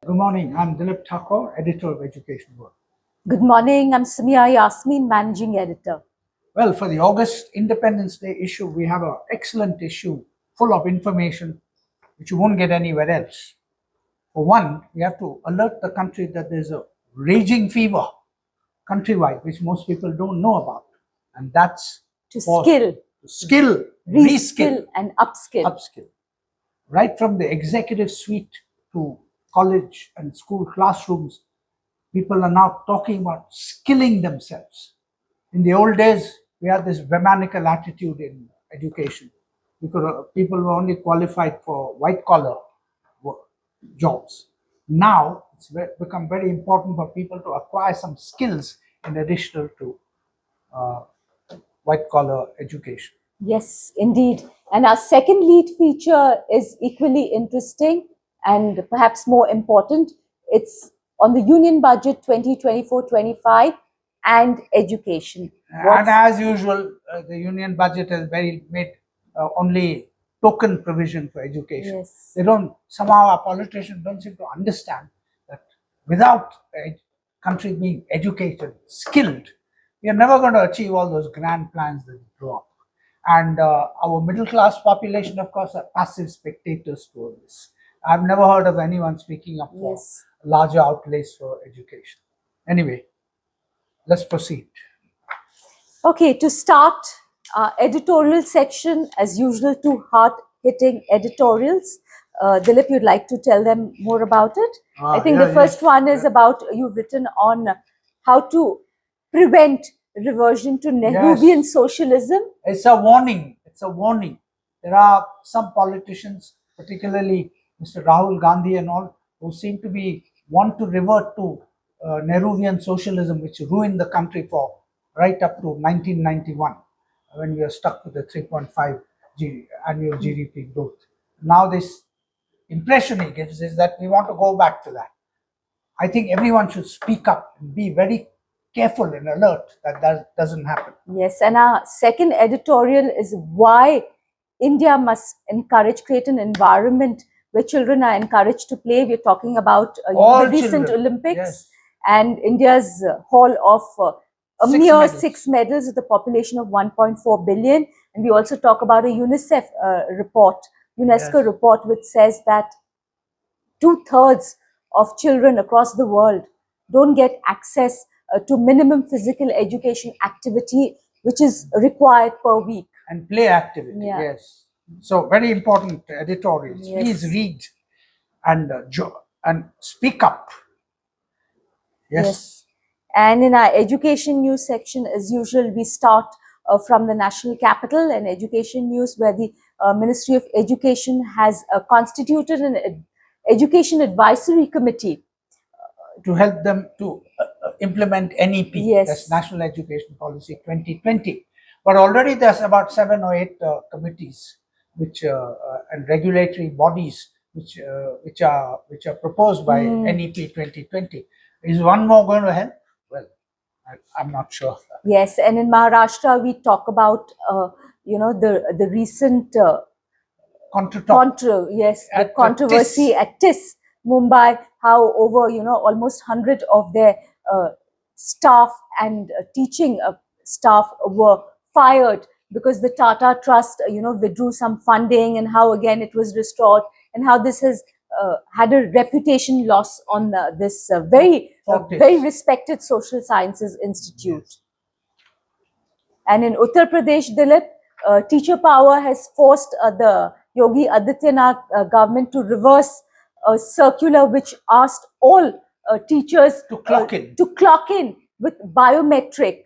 Good morning, I'm Dilip Thakore, editor of Education World. Good morning, I'm Summiya, Yasmeen, managing editor. Well, for the August Independence Day issue, we have an excellent issue full of information which you won't get anywhere else. For one, we have to alert the country that there's a raging fever countrywide, which most people don't know about. And that's To skill, reskill, and upskill. upskill. Right from the executive suite to college and school classrooms, people are now talking about skilling themselves. In the old days, we had this Brahmanical attitude in education because people were only qualified for white collar jobs. Now it's become very important for people to acquire some skills in addition to white collar education. Yes, indeed. And our second lead feature is equally interesting and perhaps more important. It's on the Union Budget 2024-25 and education. And as usual, the union budget has made only token provision for education. Yes. They don't, somehow our politicians don't seem to understand that without a country being educated, skilled, we are never going to achieve all those grand plans that we draw up. And our middle class population, of course, are passive spectators to all this. I've never heard of anyone speaking up for larger outlays for education. Anyway, let's proceed. Okay, to start, editorial section, as usual, two hard-hitting editorials. Dilip, you'd like to tell them more about it? I think the first one is about, you've written on how to prevent reversion to Nehruvian socialism. It's a warning. It's a warning. There are some politicians, particularly Mr. Rahul Gandhi and all, who seem to want to revert to Nehruvian socialism, which ruined the country for right up to 1991, when we were stuck with the 3.5 annual GDP growth. Now this impression he gives is that we want to go back to that. I think everyone should speak up and be very careful and alert that doesn't happen. Yes, and our second editorial is why India must create an environment where children are encouraged to play. We're talking about the recent Olympics and India's haul of a mere 6 medals with a population of 1.4 billion. And we also talk about a UNICEF UNESCO report, which says that 2/3 of children across the world don't get access to minimum physical education activity, which is required per week. And play activity, yes. So very important editorials. Yes. Please read and speak up. Yes. And in our education news section, as usual, we start from the national capital and education news, where the Ministry of Education has constituted an education advisory committee to help them to implement NEP, that's National Education Policy 2020. But already there's about 7 or 8 committees which and regulatory bodies which are proposed by NEP 2020. Is one more going to help? Well, I'm not sure. Yes, and in Maharashtra we talk about the recent controversy at TIS Mumbai, how over almost 100 of their staff and teaching staff were fired because the Tata Trust withdrew some funding, and how again it was restored, and how this has had a reputation loss on this very respected social sciences institute. Yes. And in Uttar Pradesh, Dilip, teacher power has forced the Yogi Adityanath government to reverse a circular which asked all teachers to clock in with biometric.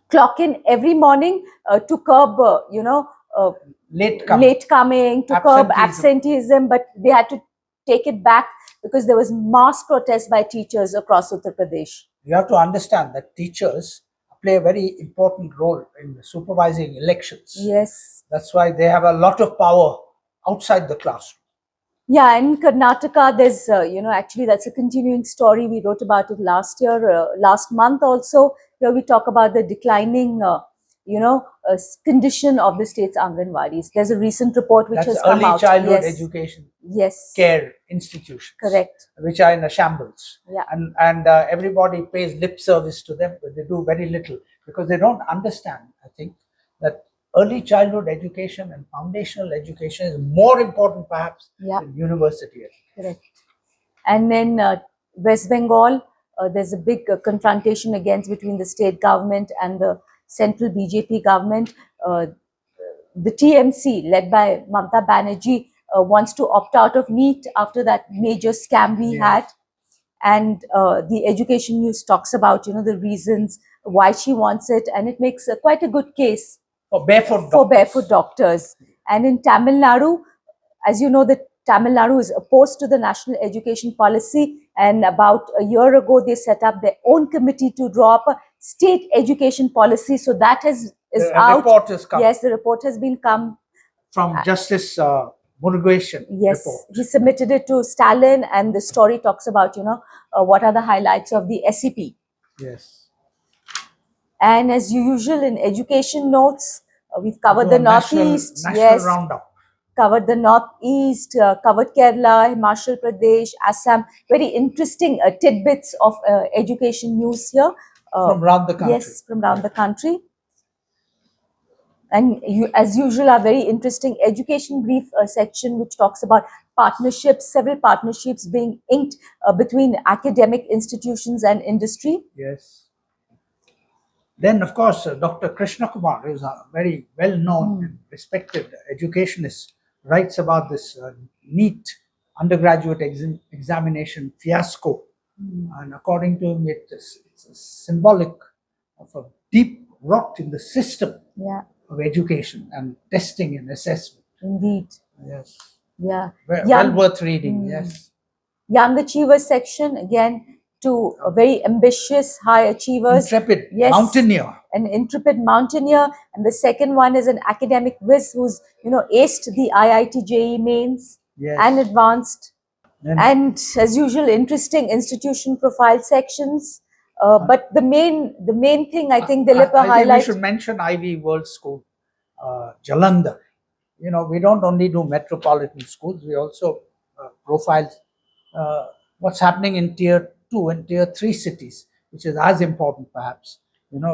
Clock in every morning to curb, late coming, to curb absenteeism, but they had to take it back because there was mass protest by teachers across Uttar Pradesh. You have to understand that teachers play a very important role in supervising elections. Yes. That's why they have a lot of power outside the classroom. Yeah, in Karnataka, there's, actually that's a continuing story. We wrote about it last year, last month also. Here we talk about the declining condition of the state's Anganwadis. There's a recent report which That's has come early out. childhood Yes. education Yes. care institutions. Correct. Which are in a shambles. Yeah. And everybody pays lip service to them, but they do very little because they don't understand, I think, that early childhood education and foundational education is more important perhaps Yeah. than university education. Correct. And then West Bengal, there's a big confrontation against between the state government and the central BJP government. The TMC, led by Mamata Banerjee, wants to opt out of NEET after that major scam we Yes. had. And the Education News talks about, the reasons why she wants it, and it makes quite a good case For barefoot for doctors. barefoot doctors. And in Tamil Nadu, as you know, that Tamil Nadu is opposed to the national education policy, and about a year ago they set up their own committee to draw up a state education policy. So that is out. Report has come. Yes, the report has been come from Justice Murugesan. Yes, report. he submitted it to Stalin, and the story talks about, what are the highlights of the SEP. Yes. And as usual in education notes, we've covered the Northeast. National Yes. roundup. Covered the Northeast, covered Kerala, Himachal Pradesh, Assam. Very interesting tidbits of education news here. From around the country. Yes, from around the country. And you, as usual, our very interesting education brief section, which talks about partnerships, several partnerships being inked between academic institutions and industry. Yes. Then, of course, Dr. Krishna Kumar is a very well-known and respected educationist, writes about this NEET undergraduate examination fiasco. And according to him, it's symbolic of a deep rot in the system of education and testing and assessment. Indeed. Yes. Yeah. Well worth reading, yes. Young Achievers section, again, to very ambitious, high achievers. Intrepid mountaineer. An intrepid mountaineer. And the second one is an academic whiz who's, aced the IIT JEE mains and advanced. And as usual, interesting institution profile sections. But the main thing, I think, Dilip highlights. I think we should mention Ivy World School, Jalandhar. We don't only do metropolitan schools, we also profile what's happening in tier 2 and tier 3 cities, which is as important perhaps.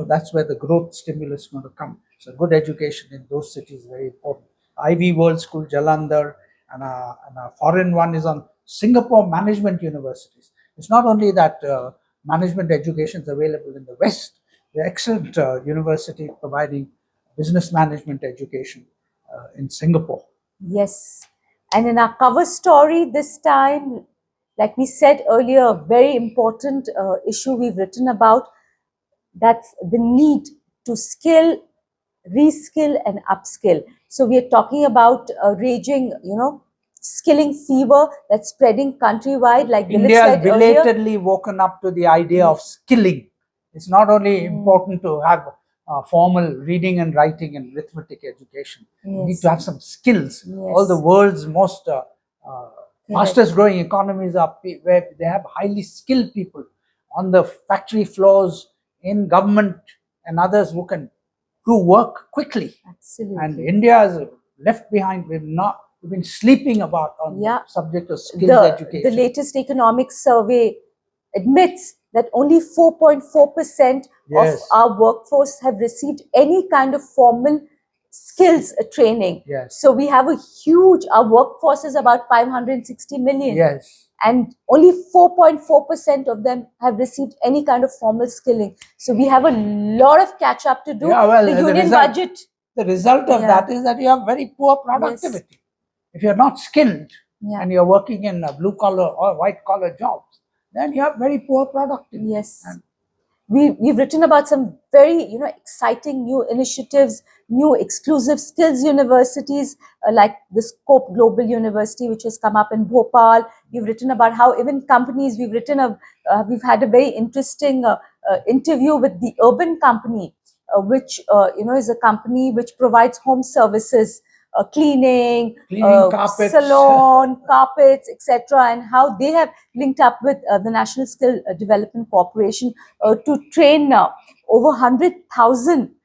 That's where the growth stimulus is going to come. So good education in those cities is very important. Ivy World School, Jalandhar, and a foreign one is on Singapore Management Universities. It's not only that management education is available in the West, they're excellent university providing business management education in Singapore. Yes. And in our cover story this time, like we said earlier, a very important issue we've written about, that's the need to skill, reskill and upskill. So we are talking about raging, skilling fever that's spreading countrywide, like India Dilip has said belatedly woken up to the idea of skilling. It's not only important to have formal reading and writing and arithmetic education. You need to have some skills. All the world's most fastest growing economies are where they have highly skilled people on the factory floors, in government, and others who can do work quickly. Absolutely. And India is left behind. We've been sleeping about on the subject of skills education. The latest economic survey admits that only 4.4% of our workforce have received any kind of formal skills training. So we have a huge, our workforce is about 560 million. And only 4.4% of them have received any kind of formal skilling. So we have a lot of catch up to do. The union budget. The result of that is that you have very poor productivity. If you're not skilled and you're working in blue collar or white collar jobs, then you have very poor productivity. Yes. And we've written about some very exciting new initiatives, new exclusive skills universities like the Scope Global University, which has come up in Bhopal. We've written about how even companies, we've had a very interesting interview with the Urban Company, which is a company which provides home services, cleaning carpets, salon, carpets, etc., and how they have linked up with the National Skill Development Corporation to train over 100,000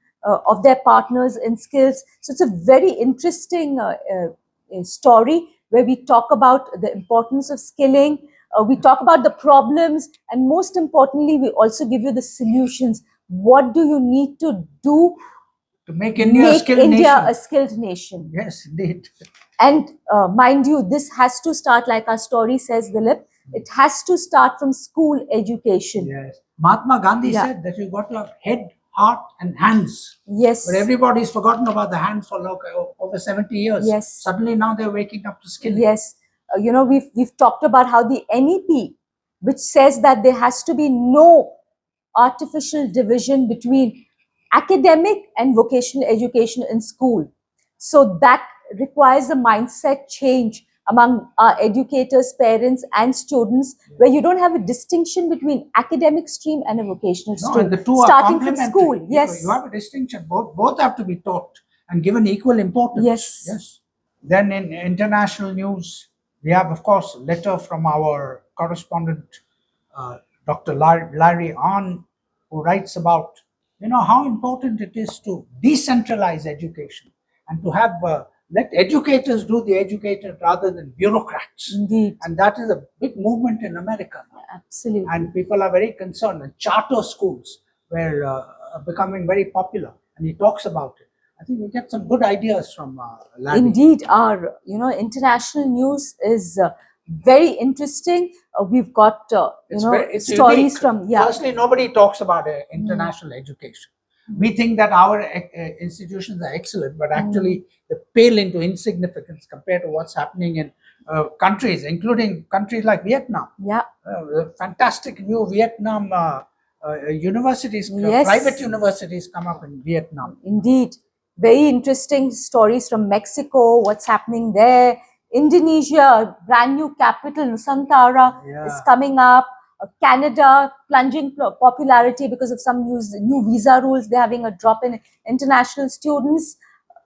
of their partners in skills. So it's a very interesting story where we talk about the importance of skilling. We talk about the problems, and most importantly, we also give you the solutions. What do you need to do to make India a skilled India nation? A skilled nation? Yes, indeed. And mind you, this has to start, like our story says, Dilip, it has to start from school education. Yes. Mahatma Gandhi Yeah. said that you've got to have head, heart, and hands. Yes. But everybody's forgotten about the hands for over 70 years. Yes. Suddenly now they're waking up to skilling. Yes. You know, we've talked about how the NEP, which says that there has to be no artificial division between academic and vocational education in school. So that requires a mindset change among our educators, parents, and students, where you don't have a distinction between academic stream and a vocational No, stream. and the two starting are from complementary. school. Yes. You have a distinction. Both have to be taught and given equal importance. Yes. Yes. Then in international news, we have, of course, a letter from our correspondent, Dr. Larry Ahn, who writes about, how important it is to decentralize education and to have let educators do the educating rather than bureaucrats. Indeed. And that is a big movement in America now. Absolutely. And people are very concerned. And charter schools were becoming very popular, and he talks about it. I think we get some good ideas from Larry. Indeed, our international news is very interesting. We've got It's stories unique. from Firstly, nobody talks about international education. We think that our institutions are excellent, but actually they pale into insignificance compared to what's happening in countries, including countries like Vietnam. Yeah. Fantastic new Vietnam universities, Yes. private universities come up in Vietnam. Indeed. Very interesting stories from Mexico, what's happening there. Indonesia, brand new capital, Nusantara, is coming up. Canada, plunging popularity because of some new visa rules. They're having a drop in international students.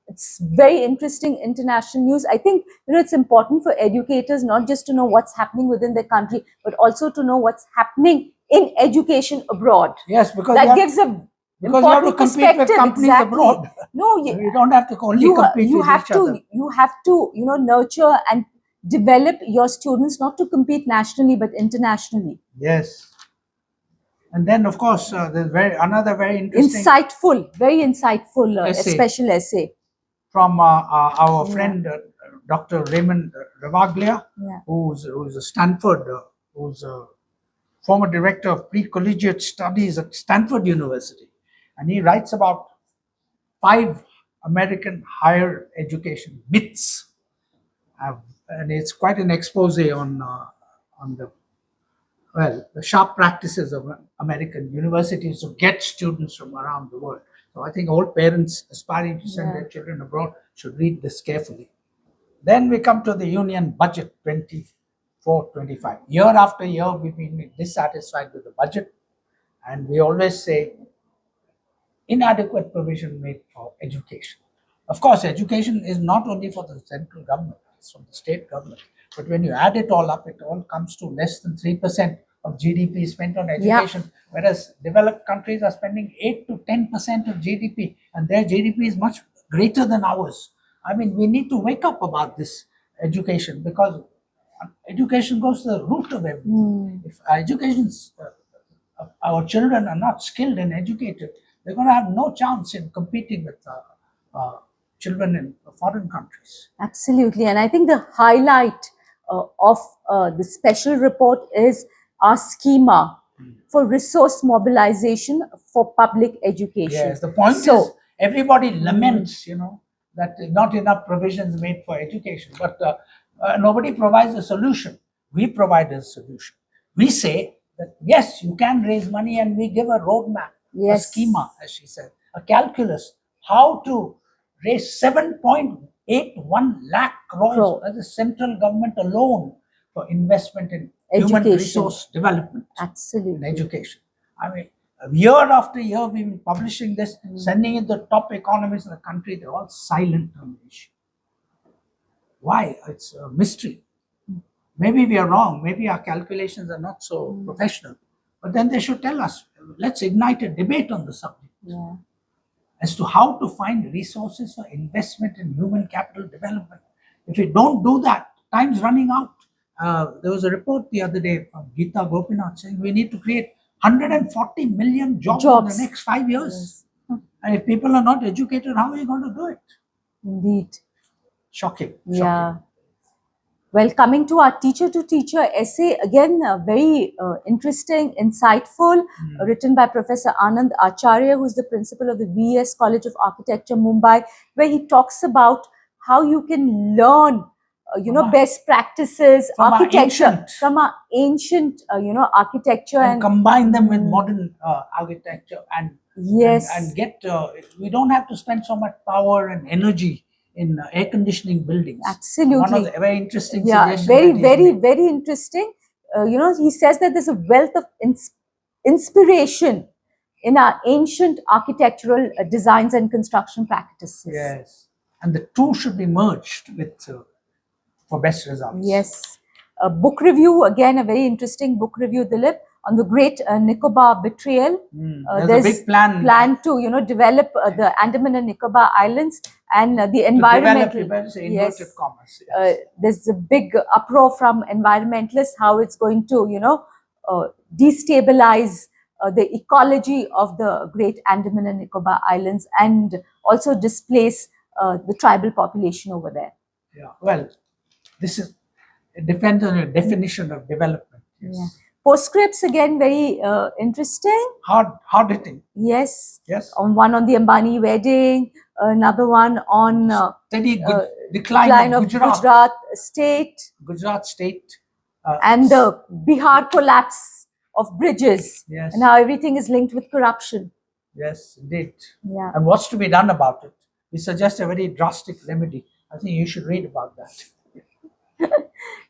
It's very interesting international news. I think it's important for educators not just to know what's happening within their country, but also to know what's happening in education abroad. Yes, because that gives a because you have to compete with companies abroad. No, you don't have to only compete with each other. You have to, nurture and develop your students not to compete nationally but internationally. Yes. And then, of course, there's another very interesting, very insightful special essay from our friend Dr. Raymond Ravaglia, who's a Stanford, who's a former director of pre-collegiate studies at Stanford University. And he writes about 5 American higher education myths. And it's quite an expose on the sharp practices of American universities to get students from around the world. So I think all parents aspiring to send their children abroad should read this carefully. Then we come to the Union Budget 24-25. Year after year, we've been dissatisfied with the budget, and we always say inadequate provision made for education. Of course, education is not only for the central government, it's from the state government. But when you add it all up, it all comes to less than 3% of GDP spent on education, whereas developed countries are spending 8 to 10% of GDP, and their GDP is much greater than ours. I mean, we need to wake up about this education, because education goes to the root of everything. If our children are not skilled and educated, they're going to have no chance in competing with children in foreign countries. Absolutely. And I think the highlight of the special report is our schema for resource mobilization for public education. Yes, the point is everybody laments, that not enough provisions made for education, but nobody provides a solution. We provide a solution. We say that yes, you can raise money, and we give a roadmap, a schema, as she said, a calculus, how to raise 7.81 lakh crores as the central government alone for investment in human resource development. Absolutely. In education. I mean, year after year, we've been publishing this, sending it to the top economists in the country. They're all silent on the issue. Why? It's a mystery. Maybe we are wrong. Maybe our calculations are not so professional. But then they should tell us, let's ignite a debate on the subject. as to how to find resources for investment in human capital development. If we don't do that, time's running out. There was a report the other day from Geeta Gopinath saying we need to create 140 million jobs in the next 5 years. Yes. And if people are not educated, how are you going to do it? Indeed. Shocking. Yeah. Well, coming to our teacher to teacher essay, again, very interesting, insightful, written by Professor Anand Acharya, who is the principal of the VS College of Architecture, Mumbai, where he talks about how you can learn, best practices, from architecture, from our ancient, architecture, and combine them with modern architecture, and yes, and get, we don't have to spend so much power and energy in air conditioning buildings. Absolutely. One of the very interesting suggestions. Very interesting. He says that there's a wealth of inspiration in our ancient architectural designs and construction practices. Yes. And the two should be merged with for best results. Yes. A book review, again, a very interesting book review, Dilip, on the Great Nicobar Betrayal. There's a big plan to develop the Andaman and Nicobar Islands and the environmental. Inverted commas. Yes. There's a big uproar from environmentalists how it's going to destabilize the ecology of the Great Andaman and Nicobar Islands and also displace the tribal population over there. Yeah. Well, it depends on your definition of development. Yes. Yeah. Postscripts, again, very interesting. Hard hitting. Yes. Yes. One on the Ambani wedding, another one on steady decline of Gujarat state. And the Bihar collapse of bridges. Yes. And how everything is linked with corruption. Yes, indeed. Yeah. And what's to be done about it? We suggest a very drastic remedy. I think you should read about that.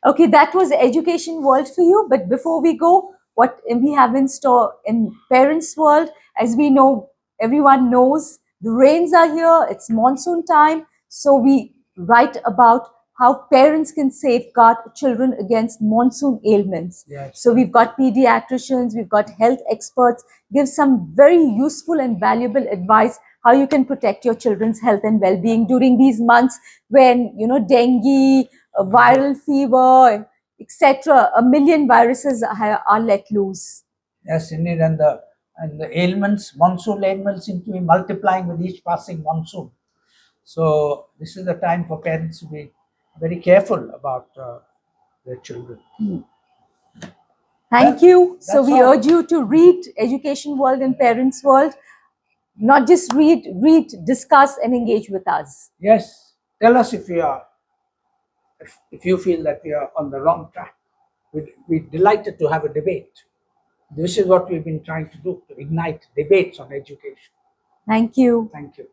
Okay, that was Education World for you. But before we go, what we have in store in Parents World, as we know, everyone knows, the rains are here, it's monsoon time. So we write about how parents can safeguard children against monsoon ailments. Yes. So we've got pediatricians, we've got health experts, give some very useful and valuable advice how you can protect your children's health and well-being during these months when, dengue, viral fever, etc. A million viruses are let loose. Yes, indeed. And the ailments, monsoon ailments, seem to be multiplying with each passing monsoon. So this is the time for parents to be very careful about their children. Thank you. So we urge you to read Education World and Parents World. Not just read, discuss and engage with us. Yes. Tell us if you feel that we are on the wrong track. We're delighted to have a debate. This is what we've been trying to do, to ignite debates on education. Thank you. Thank you.